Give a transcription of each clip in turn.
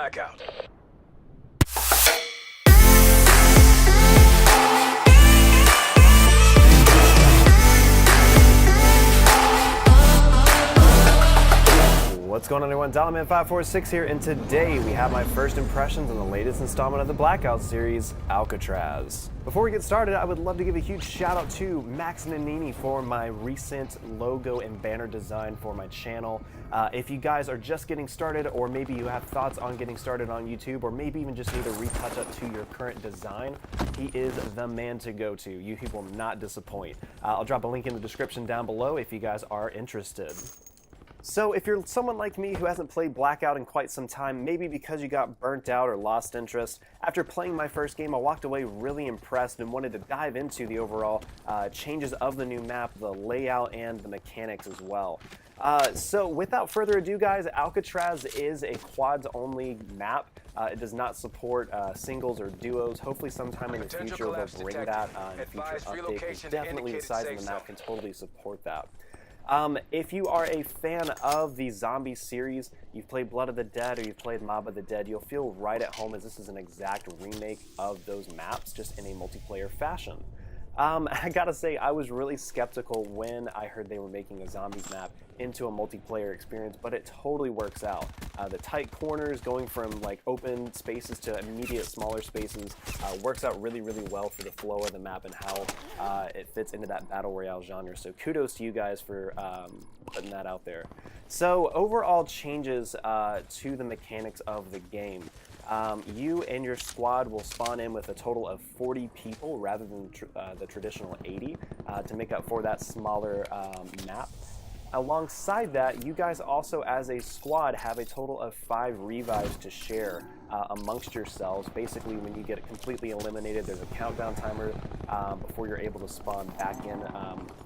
Blackout. What's going on, everyone? Dollarman546 here, and today we have my first impressions on the latest installment of the Blackout series, Alcatraz. Before we get started, I would love to give a huge shout out to Max Nanini for my recent logo and banner design for my channel. If you guys are just getting started, or maybe you have thoughts on getting started on YouTube, or maybe even just need a retouch up to your current design, he is the man to go to. He will not disappoint. I'll drop a link in the description down below if you guys are interested. So if you're someone like me who hasn't played Blackout in quite some time, maybe because you got burnt out or lost interest, after playing my first game I walked away really impressed and wanted to dive into the overall changes of the new map, the layout, and the mechanics as well. So without further ado, guys, Alcatraz is a quads only map. It does not support singles or duos. Hopefully sometime in the future they'll bring that in future updates, because definitely the size of the map can totally support that. If you are a fan of the zombie series, you've played Blood of the Dead or you've played Mob of the Dead, you'll feel right at home, as this is an exact remake of those maps, just in a multiplayer fashion. I gotta say, I was really skeptical when I heard they were making a zombies map into a multiplayer experience, but it totally works out. The tight corners, going from like open spaces to immediate smaller spaces, works out really, really well for the flow of the map and how it fits into that battle royale genre. So kudos to you guys for putting that out there. So overall changes to the mechanics of the game. You and your squad will spawn in with a total of 40 people rather than the traditional 80 to make up for that smaller map. Alongside that, you guys also as a squad have a total of 5 revives to share amongst yourselves. Basically, when you get completely eliminated, there's a countdown timer before you're able to spawn back in.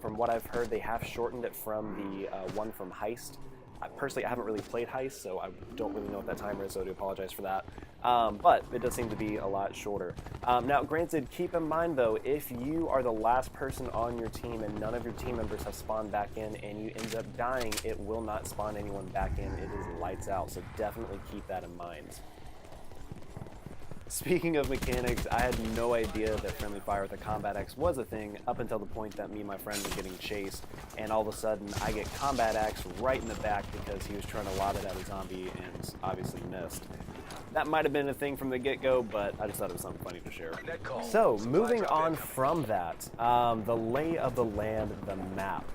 From what I've heard, they have shortened it from the one from Heist. Personally, I haven't really played Heist, so I don't really know what that timer is, so I do apologize for that. But it does seem to be a lot shorter. Now, granted, keep in mind, though, if you are the last person on your team and none of your team members have spawned back in and you end up dying, it will not spawn anyone back in. It is lights out, so definitely keep that in mind. Speaking of mechanics, I had no idea that friendly fire with a Combat Axe was a thing up until the point that me and my friend were getting chased, and all of a sudden I get Combat Axe right in the back because he was trying to lob it at a zombie and obviously missed. That might have been a thing from the get-go, but I just thought it was something funny to share. So, moving on from that, the lay of the land, the map.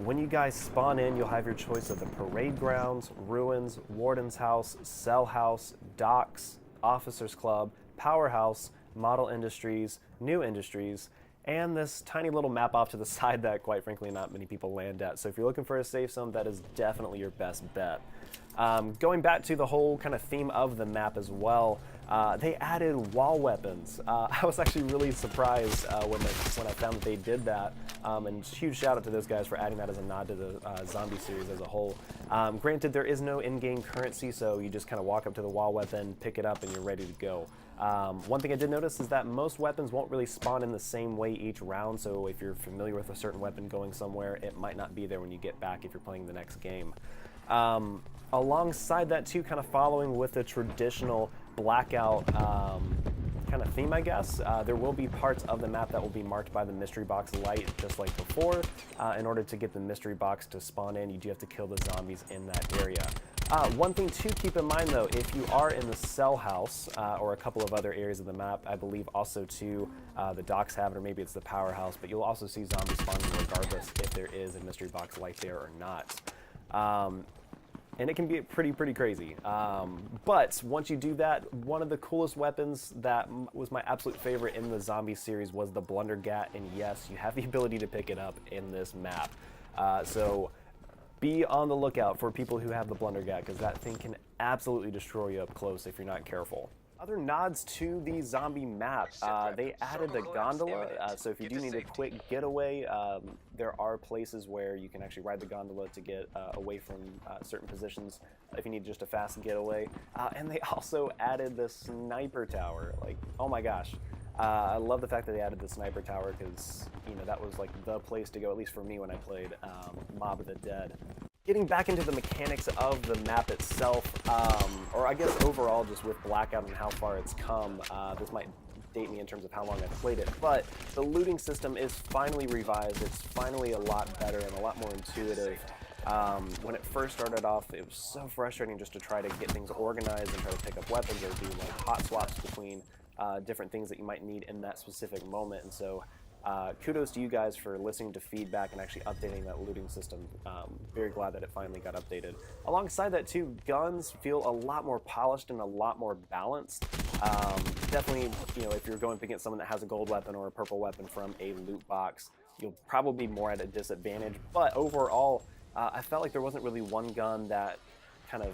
When you guys spawn in, you'll have your choice of the parade grounds, ruins, warden's house, cell house, docks, Officers Club, Powerhouse, Model Industries, New Industries, and this tiny little map off to the side that, quite frankly, not many people land at. So if you're looking for a safe zone, that is definitely your best bet. Going back to the whole kind of theme of the map as well, they added wall weapons. I was actually really surprised when I found that they did that, and huge shout out to those guys for adding that as a nod to the zombie series as a whole. Granted, there is no in-game currency, so you just kind of walk up to the wall weapon, pick it up, and you're ready to go. One thing I did notice is that most weapons won't really spawn in the same way each round, so if you're familiar with a certain weapon going somewhere, it might not be there when you get back if you're playing the next game. Alongside that too, kind of following with the traditional Blackout kind of theme, I guess, there will be parts of the map that will be marked by the mystery box light, just like before. In order to get the mystery box to spawn in, you do have to kill the zombies in that area. One thing to keep in mind, though, if you are in the cell house or a couple of other areas of the map, I believe also too, the docks have it, or maybe it's the powerhouse, but you'll also see zombies spawning regardless if there is a mystery box light there or not. And it can be pretty crazy. But once you do that, one of the coolest weapons that was my absolute favorite in the zombie series was the Blundergat, and yes, you have the ability to pick it up in this map. So be on the lookout for people who have the Blundergat, because that thing can absolutely destroy you up close if you're not careful. Other nods to the zombie map, they added the gondola, so if you do need a quick getaway, there are places where you can actually ride the gondola to get away from certain positions if you need just a fast getaway. And they also added the sniper tower. Like, oh my gosh. I love the fact that they added the sniper tower, because, you know, that was like the place to go, at least for me when I played Mob of the Dead. getting back into the mechanics of the map itself, or I guess overall just with Blackout and how far it's come, this might date me in terms of how long I've played it, but the looting system is finally revised. It's finally a lot better and a lot more intuitive. When it first started off, it was so frustrating just to try to get things organized and try to pick up weapons or do like hot swaps between different things that you might need in that specific moment. And so kudos to you guys for listening to feedback and actually updating that looting system. Very glad that it finally got updated. Alongside that too, guns feel a lot more polished and a lot more balanced. Definitely, you know, if you're going up against someone that has a gold weapon or a purple weapon from a loot box, you'll probably be more at a disadvantage. But overall, I felt like there wasn't really one gun that kind of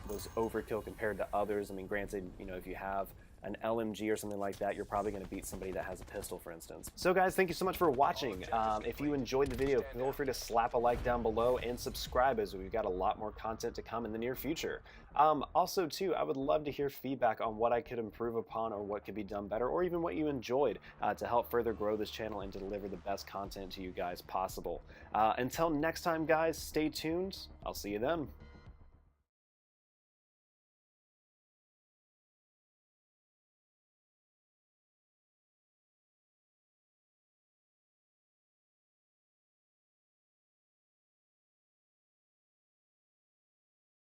was overkill compared to others. I mean, granted, you know, if you have an LMG or something like that, you're probably going to beat somebody that has a pistol, for instance. So guys, thank you so much for watching. If you enjoyed the video, feel free to slap a like down below and subscribe, as we've got a lot more content to come in the near future. Also too, I would love to hear feedback on what I could improve upon or what could be done better, or even what you enjoyed to help further grow this channel and to deliver the best content to you guys possible. Until next time guys, stay tuned. I'll see you then.